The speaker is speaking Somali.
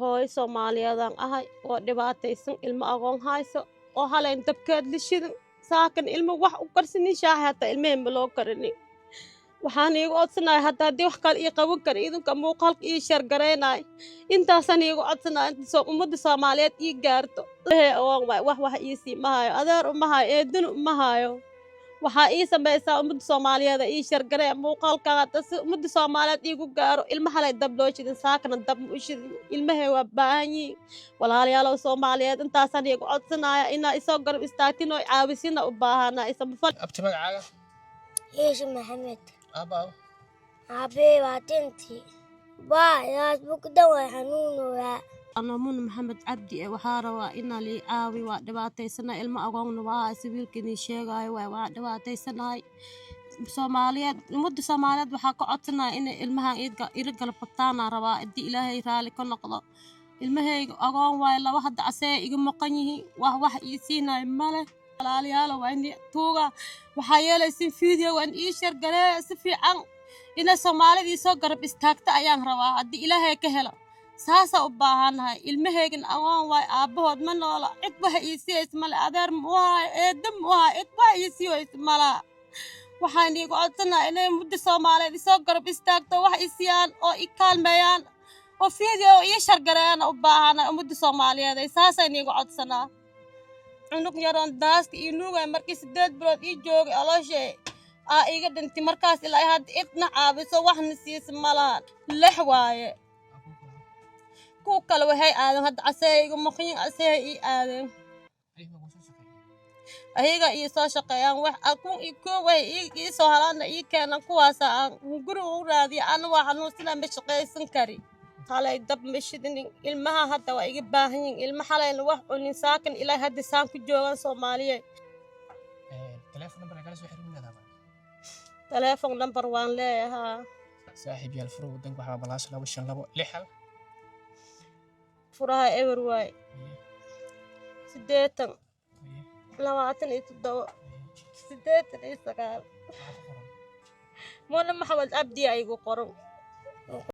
hooyo Soomaaliyeedaan ahay oo dhibaataysan ilmo agoon hayso oo halayn dabkeed la shidan saakan ilmo wax u karsanin shaaha hataa ilmaheen ma loo karinin waxaan iigu codsanahay haddii wax kale ii qaban kara idinka muuqaalka ii shargaraynaay intaasaan iigu codsanahay inta ummadda Soomaaliyeed ii gaarto wax ii sii ma hayo adeer uma hayo eedin uma hayo waxaa ii samaysaa ummadda Soomaaliyeed ii shargaray muuqaalkaaga si ummadda Soomaaliyeed iigu gaaro ilmo halay dab loo shidin saakana dab u shidin ilmahay waa baahan yihiin walaalayaal Soomaaliyeed intaasaan iigu codsanaya inaa isoo garab istaagtin oo caawisina u baahanaa isma abti magacaaga إيش محمد aabaw أبي واتنتي با يا بكدة وحنون ويا أنا من محمد عبدي وحارة وإنا لي عاوي ودباتي سنة إلما أقوم نباها سبيل كني شيغاي ودباتي سنة Soomaaliyeed ummadda Soomaaliyeed waxa ka codsanaa in ilmaha irigal qabtaan rabaa idii Ilaahay raali ka noqdo ilmahayga agoon way laba hadda asee iga maqan yihiin wax ii siinay male walaalayaal waa in tuuga waxa yeelaysin video aan ii shargalay si fiican ina Soomaalida soo garab istaagta ayaan rabaa hadii Ilaahay ka helo saasa u baahanahay ilmahaygan agoon way aabahood ma noola cid wax ii siiyay male adeer waa eedam waa cid wax ii siiyay mala waxaan iigu codsanahay inay ummadda Soomaaliyeed soo garab istaagto wax isiyaan oo i kaalmeeyaan oo video ii shargareeyaan u baahanahay ummadda Soomaaliyeed saasaan iigu codsanaa cunug yaroon daaska iyo nuugay markii 8 bilood ii joogay alooshay iga dhintay markaas ilaa had idna caabiso waxna siisa malahan lix waaye ku kale waxay aadan hadda asayga maqin asay ii aadan ayaga ii soo shaqeeyaan wax akun ii kooway ii soo halaana ii keenan kuwaas aan guri u raadiyo ana waxaan sida ma shaqeysan kari halay dab ma shidin ilmaha hadda waa iga baahan yihiin ilma halayna wax cunin saakan ilaa hadda saan ku joogan Soomaaliyeed telefoon number waan leeyahay saaxiib yaal furo wadanka waxa balaas 252 furaha ever way 8 27 8 9 Mona Maxamed Abdi ay igu qoran